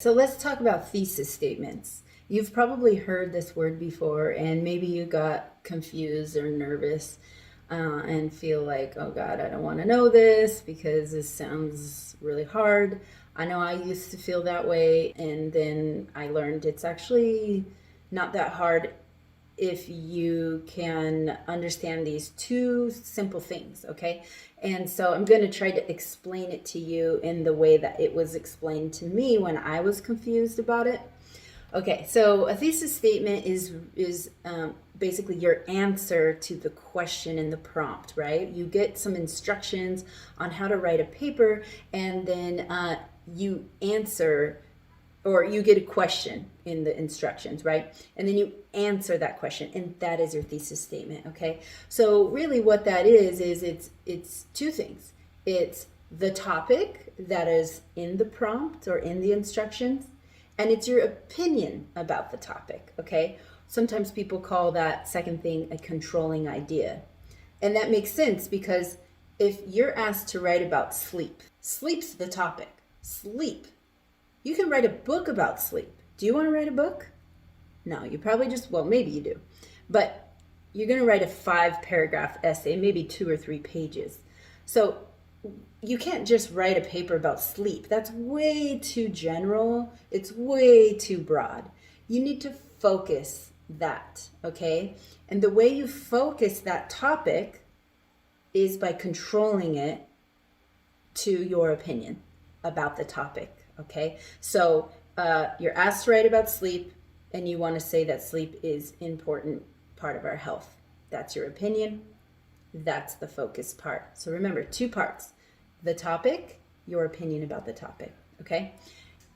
So let's talk about thesis statements. You've probably heard this word before, and maybe you got confused or nervous and feel like, oh God, I don't want to know this because this sounds really hard. I know I used to feel that way, and then I learned it's actually not that hard if you can understand these two simple things, okay? And so I'm going to try to explain it to you in the way that it was explained to me when I was confused about it. Okay, so a thesis statement is basically your answer to the question in the prompt, right? You get some instructions on how to write a paper, and then you answer, or you get a question in the instructions, right? And then you answer that question, and that is your thesis statement, okay? So really what that is it's two things. It's the topic that is in the prompt or in the instructions, and it's your opinion about the topic, okay? Sometimes people call that second thing a controlling idea. And that makes sense because if you're asked to write about sleep, sleep's the topic. Sleep. You can write a book about sleep. Do you want to write a book? No, you probably just, well, maybe you do. But you're going to write a 5-paragraph essay, maybe 2 or 3 pages. So you can't just write a paper about sleep. That's way too general. It's way too broad. You need to focus that, okay? And the way you focus that topic is by controlling it to your opinion about the topic. Okay, so you're asked to write about sleep, and you want to say that sleep is an important part of our health. That's your opinion. That's the focus part. So remember, 2 parts: the topic, your opinion about the topic. Okay.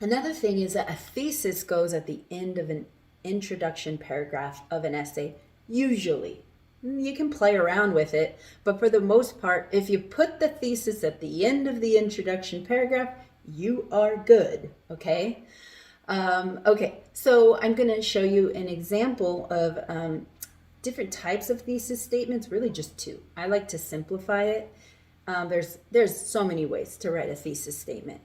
Another thing is that a thesis goes at the end of an introduction paragraph of an essay. Usually, you can play around with it, but for the most part, if you put the thesis at the end of the introduction paragraph, you are good, okay? Okay, so I'm going to show you an example of different types of thesis statements, really just 2. I like to simplify it. There's so many ways to write a thesis statement,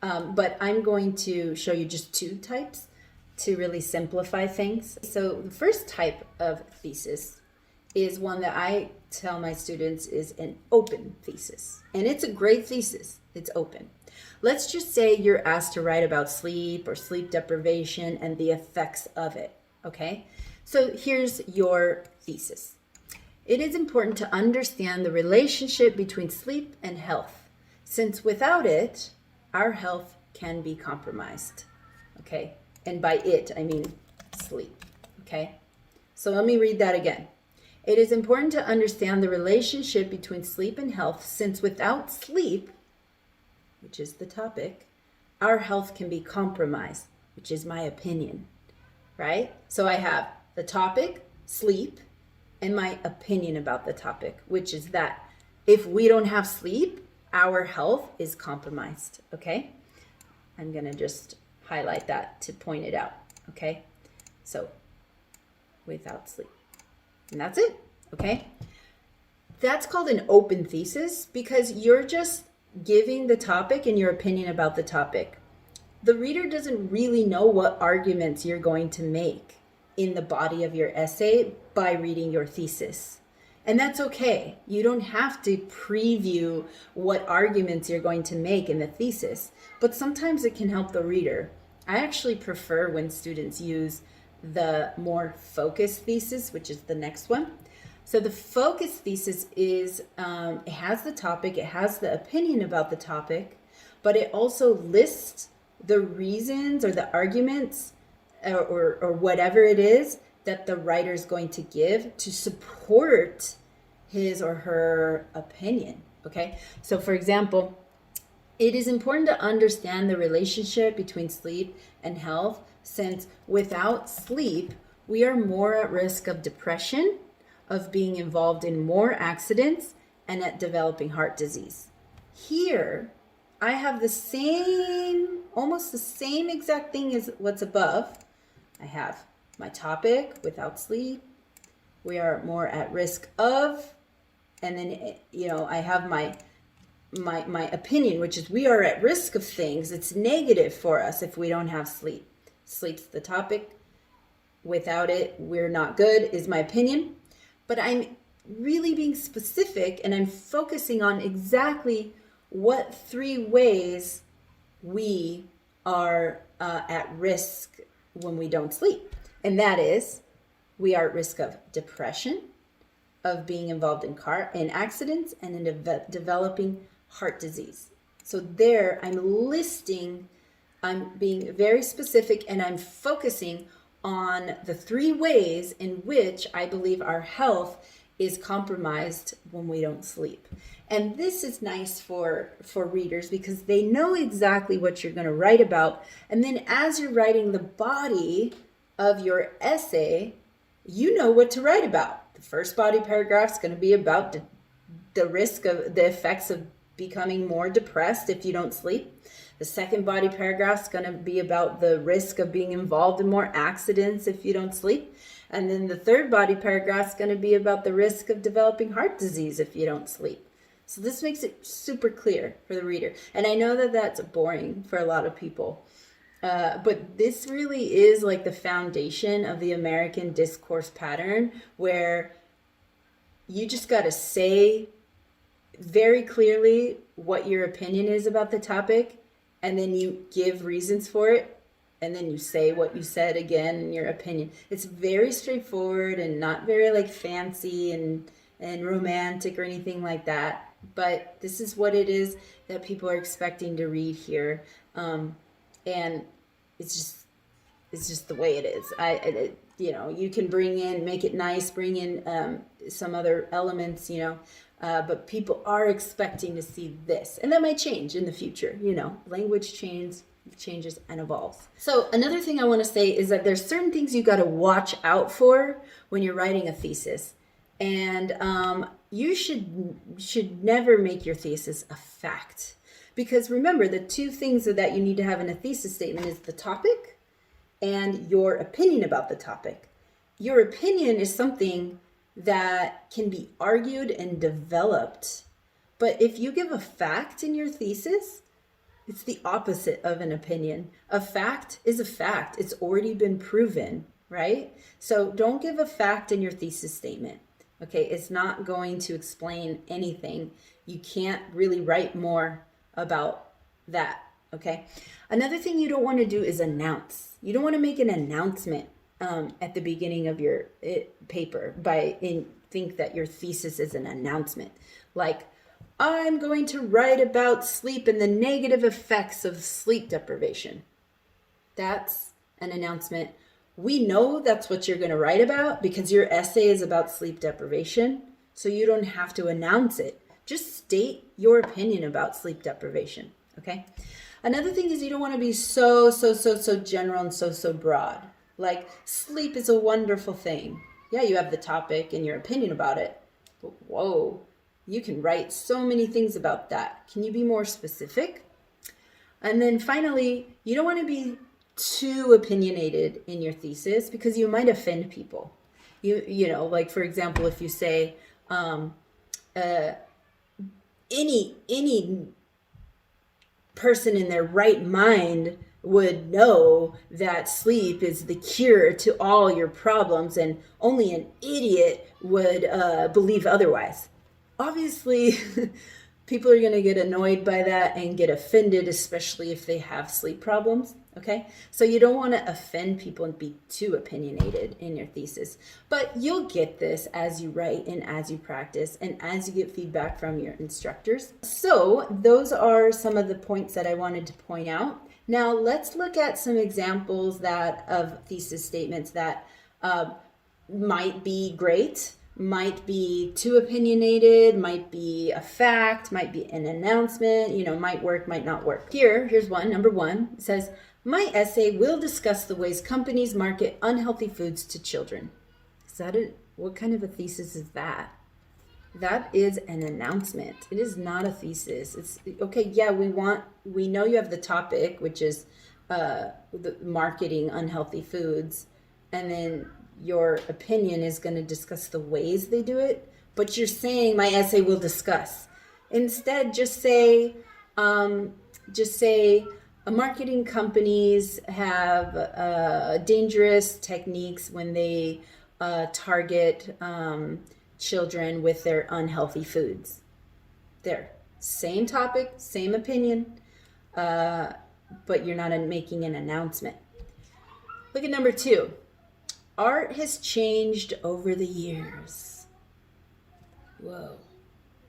but I'm going to show you just 2 types to really simplify things. So the first type of thesis is one that I tell my students is an open thesis, and it's a great thesis. It's open. Let's just say you're asked to write about sleep or sleep deprivation and the effects of it, okay? So here's your thesis. It is important to understand the relationship between sleep and health, since without it, our health can be compromised, okay? And by it, I mean sleep, okay? So let me read that again. It is important to understand the relationship between sleep and health, since without sleep, which is the topic, our health can be compromised, which is my opinion, right? So I have the topic, sleep, and my opinion about the topic, which is that if we don't have sleep, our health is compromised, okay? I'm gonna just highlight that to point it out, okay? So without sleep, and that's it, okay? That's called an open thesis because you're just giving the topic and your opinion about the topic. The reader doesn't really know what arguments you're going to make in the body of your essay by reading your thesis. And that's okay. You don't have to preview what arguments you're going to make in the thesis, but sometimes it can help the reader. I actually prefer when students use the more focused thesis, which is the next one. So the focus thesis is, it has the topic, it has the opinion about the topic, but it also lists the reasons or the arguments or whatever it is that the writer is going to give to support his or her opinion, okay? So for example, it is important to understand the relationship between sleep and health, since without sleep, we are more at risk of depression, of being involved in more accidents, and at developing heart disease. Here, I have the same, almost the same exact thing as what's above. I have my topic, without sleep, we are more at risk of, and then, I have my my opinion, which is we are at risk of things. It's negative for us if we don't have sleep. Sleep's the topic. Without it, we're not good, is my opinion. But I'm really being specific, and I'm focusing on exactly what 3 ways we are at risk when we don't sleep. And that is, we are at risk of depression, of being involved in accidents, and in developing heart disease. So there, I'm being very specific, and I'm focusing on the 3 ways in which I believe our health is compromised when we don't sleep. And this is nice for readers because they know exactly what you're going to write about. And then as you're writing the body of your essay, you know what to write about. The first body paragraph is going to be about the risk of the effects of becoming more depressed if you don't sleep. The second body paragraph is going to be about the risk of being involved in more accidents if you don't sleep. And then the third body paragraph is going to be about the risk of developing heart disease if you don't sleep. So this makes it super clear for the reader. And I know that that's boring for a lot of people. But this really is like the foundation of the American discourse pattern, where you just got to say very clearly what your opinion is about the topic, and then you give reasons for it, and then you say what you said again in your opinion. It's very straightforward and not very like fancy and romantic or anything like that. But this is what it is that people are expecting to read here. And it's just the way it is. You can make it nice, bring in some other elements, but people are expecting to see this. And that might change in the future, language changes and evolves. So another thing I want to say is that there's certain things you got to watch out for when you're writing a thesis. And you should never make your thesis a fact. Because remember, the 2 things that you need to have in a thesis statement is the topic and your opinion about the topic. Your opinion is something that can be argued and developed. But if you give a fact in your thesis, it's the opposite of an opinion. A fact is a fact. It's already been proven, right? So don't give a fact in your thesis statement. Okay, it's not going to explain anything. You can't really write more about that, okay? Another thing you don't want to do is announce. You don't want to make an announcement at the beginning of your paper think that your thesis is an announcement. Like, I'm going to write about sleep and the negative effects of sleep deprivation. That's an announcement. We know that's what you're going to write about because your essay is about sleep deprivation, so you don't have to announce it. Just state your opinion about sleep deprivation, okay? Another thing is you don't want to be so general and so broad. Like, sleep is a wonderful thing. Yeah, you have the topic and your opinion about it, but whoa, you can write so many things about that. Can you be more specific? And then finally, you don't want to be too opinionated in your thesis because you might offend people. Like for example, if you say any person in their right mind would know that sleep is the cure to all your problems and only an idiot would believe otherwise. Obviously, people are going to get annoyed by that and get offended, especially if they have sleep problems, okay? So you don't want to offend people and be too opinionated in your thesis. But you'll get this as you write and as you practice and as you get feedback from your instructors. So those are some of the points that I wanted to point out. Now let's look at some examples of thesis statements that might be great, might be too opinionated, might be a fact, might be an announcement, might work, might not work. Here's one, number 1. It says, my essay will discuss the ways companies market unhealthy foods to children. Is that it? What kind of a thesis is that? That is an announcement. It is not a thesis. It's okay. Yeah, we know you have the topic, which is the marketing unhealthy foods, and then your opinion is going to discuss the ways they do it. But you're saying my essay will discuss. Instead, just say, marketing companies have dangerous techniques when they target children with their unhealthy foods. There, same topic, same opinion, but you're not making an announcement. Look at number 2. Art has changed over the years. Whoa.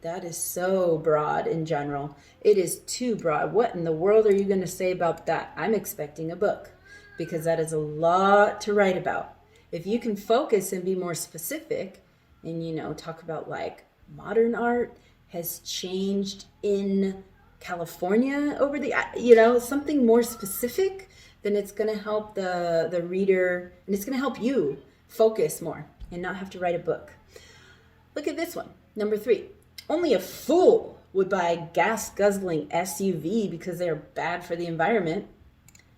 That is so broad in general. It is too broad. What in the world are you going to say about that? I'm expecting a book because that is a lot to write about. If you can focus and be more specific and, talk about like modern art has changed in California over the, something more specific, then it's going to help the reader, and it's going to help you focus more and not have to write a book. Look at this one. Number 3. Only a fool would buy a gas-guzzling SUV because they're bad for the environment.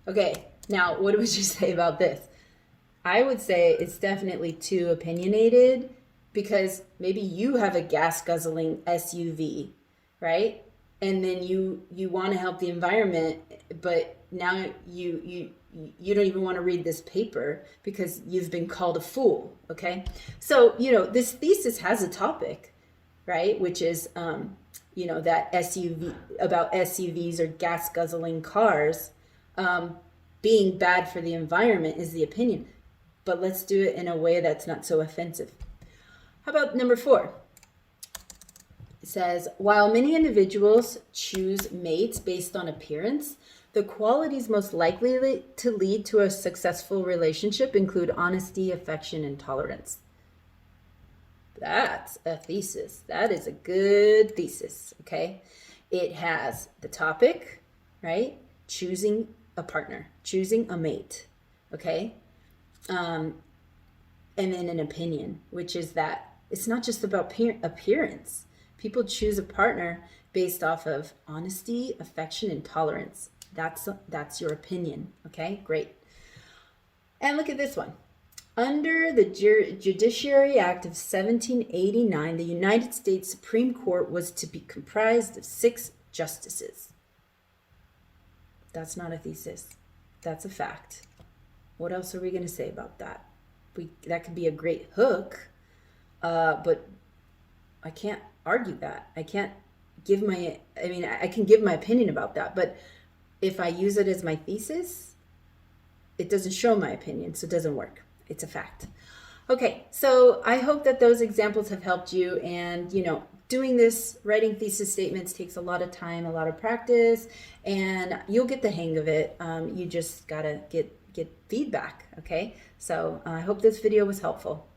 Okay, now what would you say about this? I would say it's definitely too opinionated because maybe you have a gas-guzzling SUV, right? And then you want to help the environment, but now you don't even want to read this paper because you've been called a fool, okay? So, this thesis has a topic, right? Which is, that about SUVs or gas guzzling cars being bad for the environment is the opinion. But let's do it in a way that's not so offensive. How about number 4? It says, while many individuals choose mates based on appearance, the qualities most likely to lead to a successful relationship include honesty, affection, and tolerance. That's a thesis. That is a good thesis, okay? It has the topic, right? Choosing a partner, choosing a mate, okay? And then an opinion, which is that it's not just about appearance. People choose a partner based off of honesty, affection, and tolerance. That's your opinion, okay? Great. And look at this one. Under the Judiciary Act of 1789, the United States Supreme Court was to be comprised of 6 justices. That's not a thesis. That's a fact. What else are we going to say about that? That could be a great hook, but I can't argue that. I can give my opinion about that, but if I use it as my thesis, it doesn't show my opinion, so it doesn't work. It's a fact. Okay, so I hope that those examples have helped you. And, doing this, writing thesis statements takes a lot of time, a lot of practice, and you'll get the hang of it. You just got to get feedback, okay? So I hope this video was helpful.